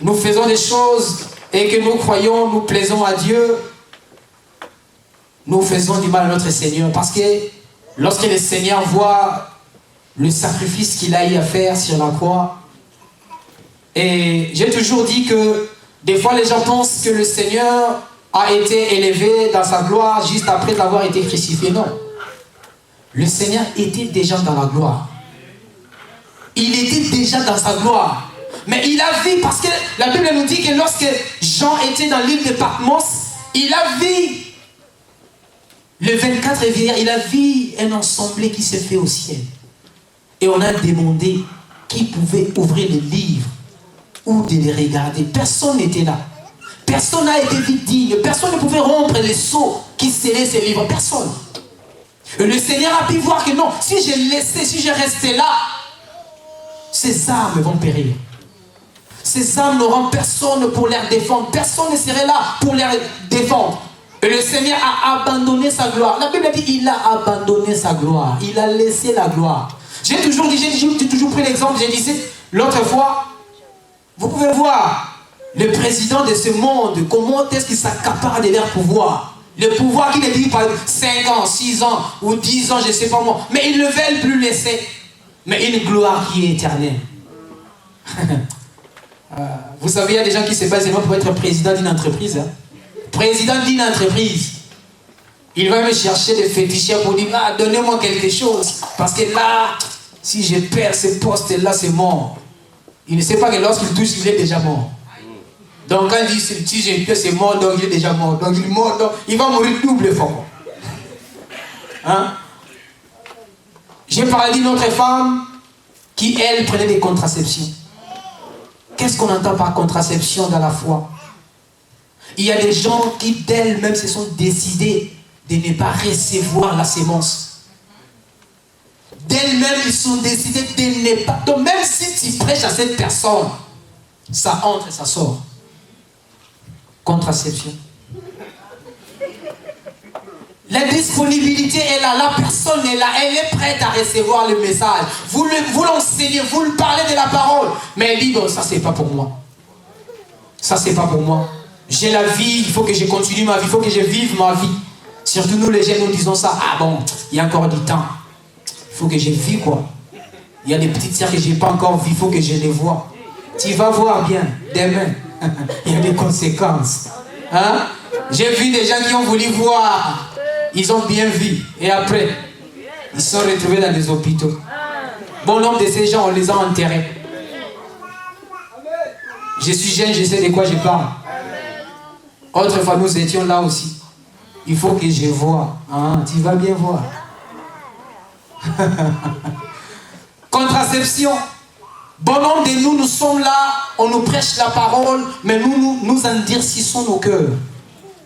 nous faisons des choses et que nous croyons, nous plaisons à Dieu, nous faisons du mal à notre Seigneur. Parce que lorsque le Seigneur voit le sacrifice qu'il a eu à faire sur la croix, et j'ai toujours dit que des fois les gens pensent que le Seigneur a été élevé dans sa gloire juste après avoir été crucifié. Non. Le Seigneur était déjà dans la gloire. Il était déjà dans sa gloire. Mais il a vu, parce que la Bible nous dit que lorsque Jean était dans l'île de Patmos, il a vu le 24 vieillard, il a vu un ensemble qui s'est fait au ciel. Et on a demandé qui pouvait ouvrir les livres ou de les regarder. Personne n'était là. Personne n'a été digne. Personne ne pouvait rompre les sceaux qui scellaient ces livres. Personne. Et le Seigneur a pu voir que non, si je restais là, ces âmes vont périr. Ces âmes n'auront personne pour les défendre. Personne ne serait là pour les défendre. Et le Seigneur a abandonné sa gloire. La Bible dit il a abandonné sa gloire. Il a laissé la gloire. J'ai toujours pris l'exemple, j'ai dit l'autre fois, vous pouvez voir le président de ce monde, comment est-ce qu'il s'accapare de leur pouvoir. Le pouvoir qu'il est dit par 5 ans, 6 ans ou 10 ans, je ne sais pas moi. Mais ils ne veulent plus laisser. Mais une gloire qui est éternelle. Vous savez, il y a des gens qui se battent pour être président d'une entreprise. Hein? Président d'une entreprise. Il va me chercher des féticheurs pour dire, ah, donnez-moi quelque chose. Parce que là, si je perds ce poste-là, c'est mort. Il ne sait pas que lorsqu'il touche, il est déjà mort. Donc quand il dit, si j'ai perdu, c'est mort, donc il est déjà mort. Donc il est mort, donc il va mourir double fois. Hein? J'ai parlé d'une autre femme qui, elle, prenait des contraceptions. Qu'est-ce qu'on entend par contraception dans la foi? Il y a des gens qui d'elles-mêmes se sont décidés de ne pas recevoir la sémence. D'elles-mêmes, ils sont décidés de ne pas... Donc même si tu prêches à cette personne, ça entre et ça sort. Contraception. La disponibilité est là, la personne est là, elle est prête à recevoir le message. Vous l'enseignez, vous le parlez de la parole. Mais elle dit, bon, ça c'est pas pour moi. Ça c'est pas pour moi. J'ai la vie, il faut que je continue ma vie, il faut que je vive ma vie. Surtout nous les jeunes, nous disons ça. Ah bon, il y a encore du temps. Il faut que je vis quoi. Il y a des petites sœurs que je n'ai pas encore vues, il faut que je les vois. Tu vas voir bien, demain. Il y a des conséquences. Hein? J'ai vu des gens qui ont voulu voir. Ils ont bien vu. Et après, ils sont retrouvés dans les hôpitaux. Bon nombre de ces gens, on les a enterrés. Je suis jeune, je sais de quoi je parle. Autrefois, nous étions là aussi. Il faut que je vois. Hein? Tu vas bien voir. Contraception. Bon nombre de nous, nous sommes là, on nous prêche la parole, mais nous endurcissons nos cœurs.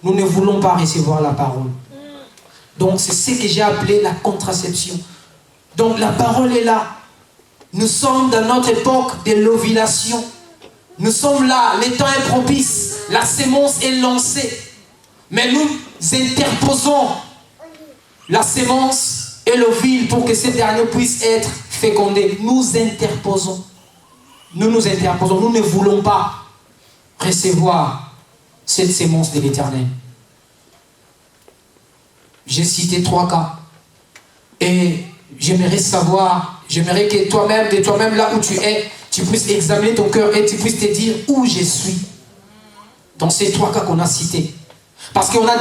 Nous ne voulons pas recevoir la parole. Donc c'est ce que j'ai appelé la contraception. Donc la parole est là. Nous sommes dans notre époque de l'ovulation. Nous sommes là, le temps est propice, la sémence est lancée. Mais nous interposons la sémence et l'ovule pour que ces derniers puissent être fécondés. Nous interposons. Nous nous interposons. Nous ne voulons pas recevoir cette sémence de l'Éternel. J'ai cité 3 cas. Et j'aimerais savoir, j'aimerais que toi-même, de toi-même là où tu es, tu puisses examiner ton cœur et tu puisses te dire où je suis. Dans ces 3 cas qu'on a cités. Parce qu'on a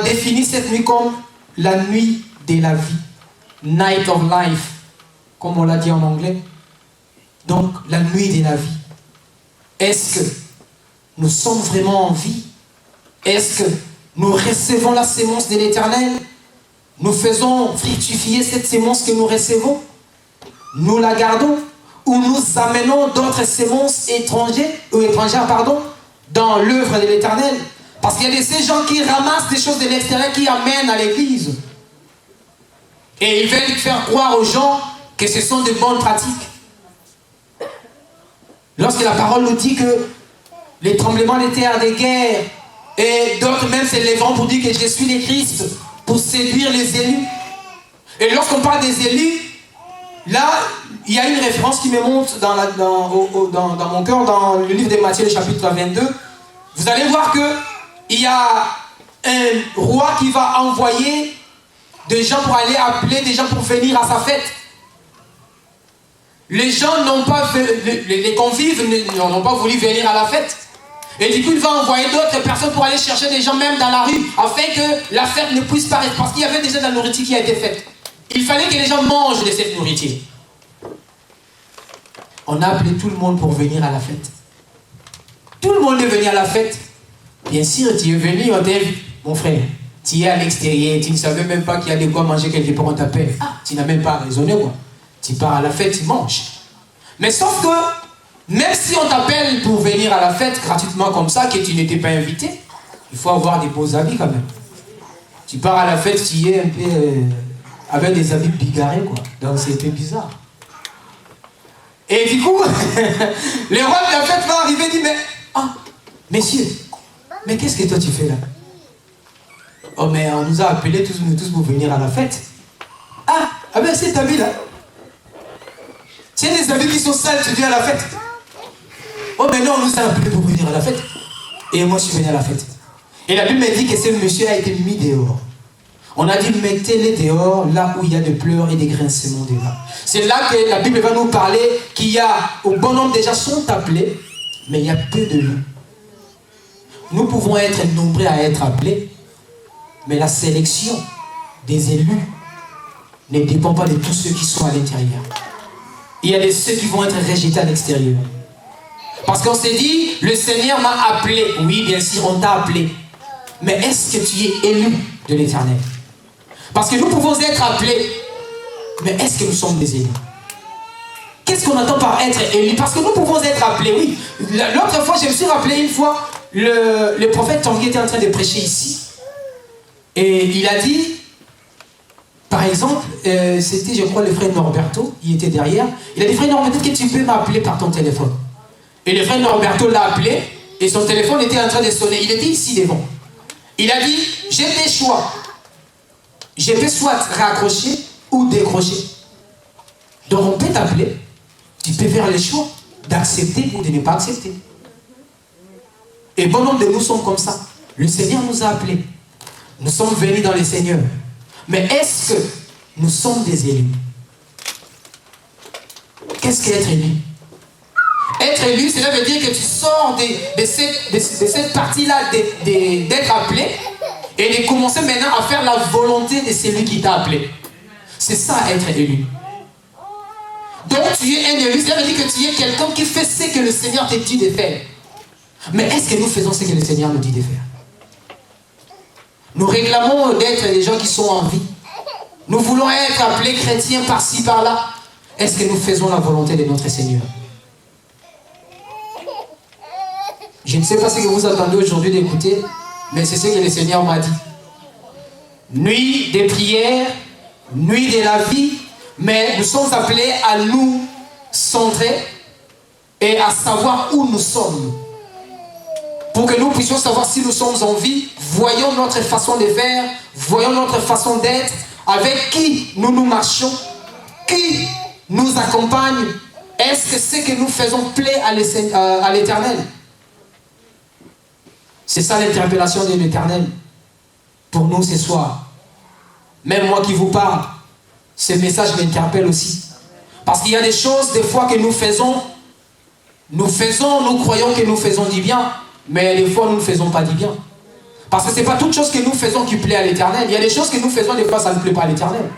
défini cette nuit comme la nuit de la vie. Night of life. Comme on l'a dit en anglais. Donc, la nuit de la vie. Est-ce que nous sommes vraiment en vie? Est-ce que nous recevons la sémence de l'Éternel? Nous faisons fructifier cette sémence que nous recevons? Nous la gardons? Ou nous amenons d'autres sémences étrangères dans l'œuvre de l'Éternel? Parce qu'il y a de ces gens qui ramassent des choses de l'extérieur qui amènent à l'église. Et ils veulent faire croire aux gens que ce sont de bonnes pratiques. Lorsque la parole nous dit que les tremblements de terre, des guerres, et d'autres même se lèveront pour dire que je suis le Christ, pour séduire les élus. Et lorsqu'on parle des élus, là, il y a une référence qui me monte dans mon cœur, dans le livre de Matthieu, le chapitre 22. Vous allez voir que il y a un roi qui va envoyer des gens pour aller appeler des gens pour venir à sa fête. Les gens n'ont pas, les convives n'ont pas voulu venir à la fête. Et du coup, il va envoyer d'autres personnes pour aller chercher des gens même dans la rue, afin que la fête ne puisse pas rester. Parce qu'il y avait déjà de la nourriture qui a été faite. Il fallait que les gens mangent de cette nourriture. On a appelé tout le monde pour venir à la fête. Tout le monde est venu à la fête. Bien sûr, tu es venu, on t'a vu. Mon frère, tu es à l'extérieur, tu ne savais même pas qu'il y a de quoi manger quelque part, on t'appelle. Ah, tu n'as même pas raisonné, quoi. Tu pars à la fête, tu manges. Mais sauf que, même si on t'appelle pour venir à la fête gratuitement comme ça, que tu n'étais pas invité, il faut avoir des beaux habits quand même. Tu pars à la fête, tu es un peu avec des habits bigarrés, quoi. Donc c'est un peu bizarre. Et du coup, le roi de la fête va arriver et dit, mais, messieurs, mais qu'est-ce que toi tu fais là? Oh, mais on nous a appelés tous pour venir à la fête. Ah ben c'est ta vie là. Tu as des habits qui sont sales, tu viens à la fête. Oh, mais non, on nous a appelés pour venir à la fête. Et moi, je suis venu à la fête. Et la Bible me dit que ce monsieur a été mis dehors. On a dit, mettez-les dehors, là où il y a des pleurs et des grincements des dents. C'est là que la Bible va nous parler qu'il y a, au bon nombre déjà sont appelés, mais il y a peu de lieux. Nous pouvons être nombreux à être appelés, mais la sélection des élus ne dépend pas de tous ceux qui sont à l'intérieur. Il y a de ceux qui vont être rejetés à l'extérieur. Parce qu'on s'est dit, le Seigneur m'a appelé. Oui, bien sûr, on t'a appelé. Mais est-ce que tu es élu de l'Éternel? Parce que nous pouvons être appelés, mais est-ce que nous sommes des élus? Qu'est-ce qu'on entend par être élu? Parce que nous pouvons être appelés, oui. L'autre fois, je me suis rappelé une fois, le prophète Tanguy était en train de prêcher ici. Et il a dit, par exemple, c'était, je crois, le frère Norberto, il était derrière. Il a dit, frère Norberto, est-ce que tu peux m'appeler par ton téléphone? Et le frère Norberto l'a appelé, et son téléphone était en train de sonner. Il était ici devant. Il a dit, j'ai des choix. Je peux soit raccrocher ou décrocher. Donc on peut t'appeler. Tu peux faire le choix d'accepter ou de ne pas accepter. Et bon nombre de nous sommes comme ça. Le Seigneur nous a appelés. Nous sommes venus dans le Seigneur. Mais est-ce que nous sommes des élus? Qu'est-ce qu'être élu? Être élu, cela veut dire que tu sors de cette partie-là d'être appelé et de commencer maintenant à faire la volonté de celui qui t'a appelé. C'est ça être élu. Donc tu es un élu, cela veut dire que tu es quelqu'un qui fait ce que le Seigneur te dit de faire. Mais est-ce que nous faisons ce que le Seigneur nous dit de faire? Nous réclamons d'être des gens qui sont en vie. Nous voulons être appelés chrétiens par-ci, par-là. Est-ce que nous faisons la volonté de notre Seigneur? Je ne sais pas ce que vous attendez aujourd'hui d'écouter, mais c'est ce que le Seigneur m'a dit. Nuit des prières, nuit de la vie, mais nous sommes appelés à nous centrer et à savoir où nous sommes. Pour que nous puissions savoir si nous sommes en vie, voyons notre façon de faire, voyons notre façon d'être, avec qui nous marchons, qui nous accompagne. Est-ce que ce que nous faisons plaît à l'Éternel? C'est ça l'interpellation de l'Éternel pour nous ce soir. Même moi qui vous parle, ce message m'interpelle aussi. Parce qu'il y a des choses, des fois, que nous croyons que nous faisons du bien, mais des fois, nous ne faisons pas du bien. Parce que ce n'est pas toute chose que nous faisons qui plaît à l'Éternel. Il y a des choses que nous faisons, des fois, ça ne plaît pas à l'Éternel.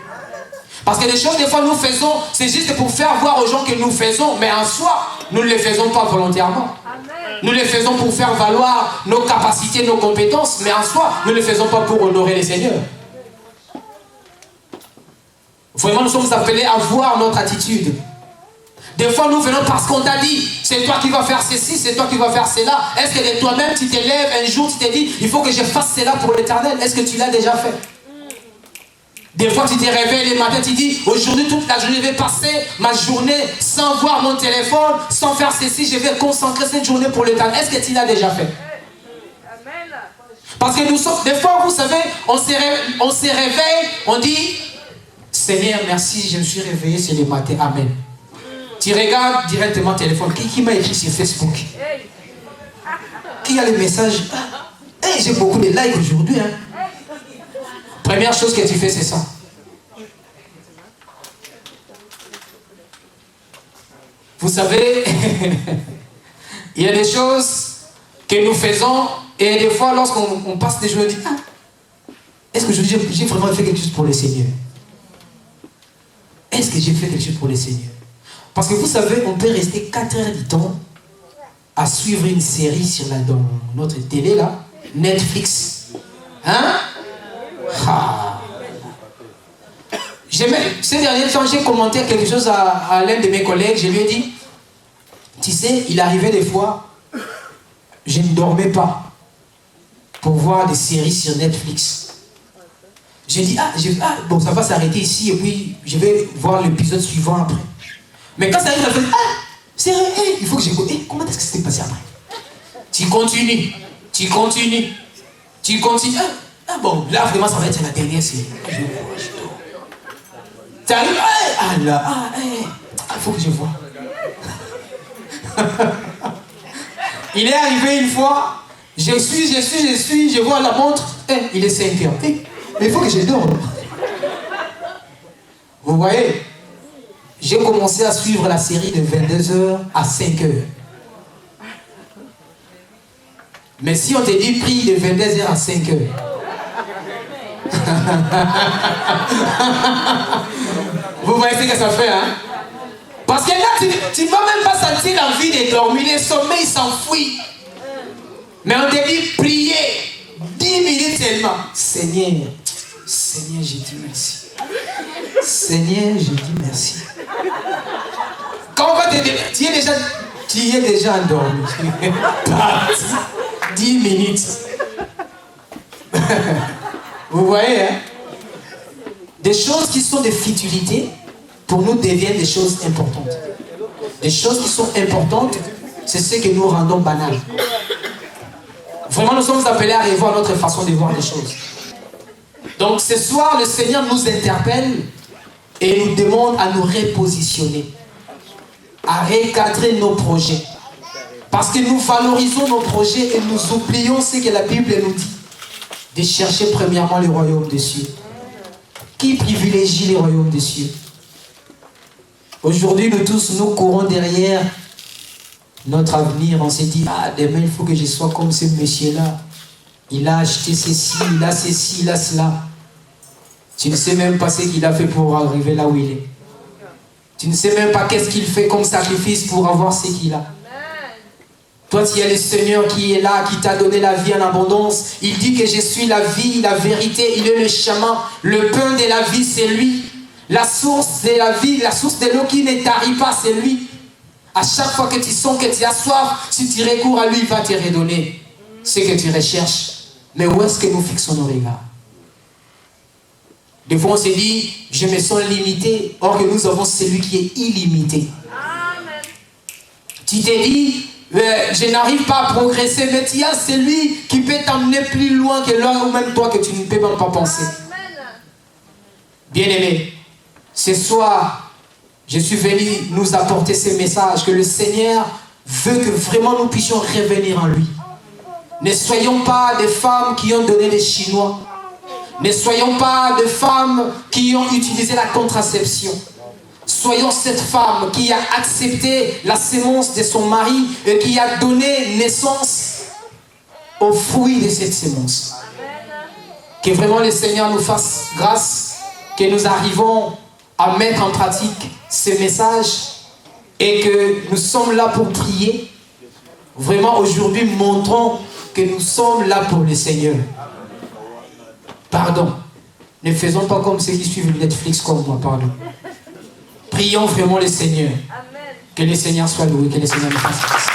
Parce que des choses, des fois, nous faisons, c'est juste pour faire voir aux gens que nous faisons, mais en soi, nous ne les faisons pas volontairement. Nous les faisons pour faire valoir nos capacités, nos compétences, mais en soi, nous ne les faisons pas pour honorer le Seigneur. Vraiment, nous sommes appelés à voir notre attitude. Des fois, nous venons parce qu'on t'a dit, c'est toi qui vas faire ceci, c'est toi qui vas faire cela. Est-ce que de toi-même, tu t'élèves un jour, tu t'es dit, il faut que je fasse cela pour l'Éternel? Est-ce que tu l'as déjà fait? Des fois, tu te réveilles le matin, tu dis, aujourd'hui, toute la journée, je vais passer ma journée sans voir mon téléphone, sans faire ceci, je vais concentrer cette journée pour l'Éternel. Est-ce que tu l'as déjà fait? Parce que nous sommes, des fois, vous savez, on se réveille, on dit, Seigneur, merci, je me suis réveillé, c'est le matin, amen. Tu regardes directement le téléphone, qui m'a écrit sur Facebook? Qui a le message? Hey, j'ai beaucoup de likes aujourd'hui, hein. Première chose que tu fais, c'est ça. Vous savez, il y a des choses que nous faisons et des fois, lorsqu'on passe des jours, on dit, ah, est-ce que j'ai vraiment fait quelque chose pour le Seigneur? Est-ce que j'ai fait quelque chose pour le Seigneur? Parce que vous savez, on peut rester 4 heures du temps à suivre une série dans notre télé, là, Netflix. Hein? Ah. Ces derniers temps, j'ai commenté quelque chose à l'un de mes collègues. Je lui ai dit, tu sais, il arrivait des fois, je ne dormais pas pour voir des séries sur Netflix. J'ai dit, bon, ça va s'arrêter ici et puis je vais voir l'épisode suivant après. Mais quand ça arrive, je fais, c'est vrai, il faut que j'écoute. Comment est-ce que c'était passé après? Tu continues. Bon, là vraiment ça va être la dernière série. Tu arrives, il faut que je vois. Il est arrivé une fois, je suis, je vois la montre, il est 5 heures. Mais il faut que je dorme. Vous voyez, j'ai commencé à suivre la série de 22h à 5h. Mais si on te dit prie de 22h à 5h, vous voyez ce que ça fait, hein? Parce que là, tu ne vas même pas sentir l'envie de dormir, le sommeil s'enfuit. Mais on te dit prier 10 minutes seulement. Seigneur, je dis merci. Seigneur, je dis merci. Quand Tu y es déjà endormi. 10 minutes. Vous voyez, hein? Des choses qui sont des futilités, pour nous, deviennent des choses importantes. Des choses qui sont importantes, c'est ce que nous rendons banales. Vraiment, nous sommes appelés à revoir notre façon de voir les choses. Donc, ce soir, le Seigneur nous interpelle et nous demande à nous repositionner, à recadrer nos projets. Parce que nous valorisons nos projets et nous oublions ce que la Bible nous dit. De chercher premièrement le royaume des cieux. Qui privilégie le royaume des cieux? Aujourd'hui, nous tous, nous courons derrière notre avenir. On s'est dit, ah, demain, il faut que je sois comme ce monsieur-là. Il a acheté ceci, il a ceci, il a cela. Tu ne sais même pas ce qu'il a fait pour arriver là où il est. Tu ne sais même pas qu'est-ce qu'il fait comme sacrifice pour avoir ce qu'il a. Toi, tu es le Seigneur qui est là, qui t'a donné la vie en abondance. Il dit que je suis la vie, la vérité, il est le chemin. Le pain de la vie, c'est lui. La source de la vie, la source de l'eau qui ne tarit pas, c'est lui. À chaque fois que tu sens que tu as soif, si tu recours à lui, il va te redonner ce que tu recherches. Mais où est-ce que nous fixons nos regards? Des fois, on se dit, je me sens limité. Or que nous avons celui qui est illimité. Amen. Tu te dis, je n'arrive pas à progresser, mais il y a celui qui peut t'emmener plus loin que là où même toi que tu ne peux même pas penser. Bien-aimés, ce soir, je suis venu nous apporter ce message que le Seigneur veut que vraiment nous puissions revenir en lui. Ne soyons pas des femmes qui ont donné les Chinois. Ne soyons pas des femmes qui ont utilisé la contraception. Soyons cette femme qui a accepté la sémence de son mari et qui a donné naissance au fruit de cette sémence. Que vraiment le Seigneur nous fasse grâce, que nous arrivons à mettre en pratique ce message et que nous sommes là pour prier. Vraiment aujourd'hui, montrons que nous sommes là pour le Seigneur. Pardon. Ne faisons pas comme ceux qui suivent Netflix comme moi, pardon. Prions vraiment le Seigneur. Amen. Que le Seigneur soit loué, que le Seigneur nous fasse grâce.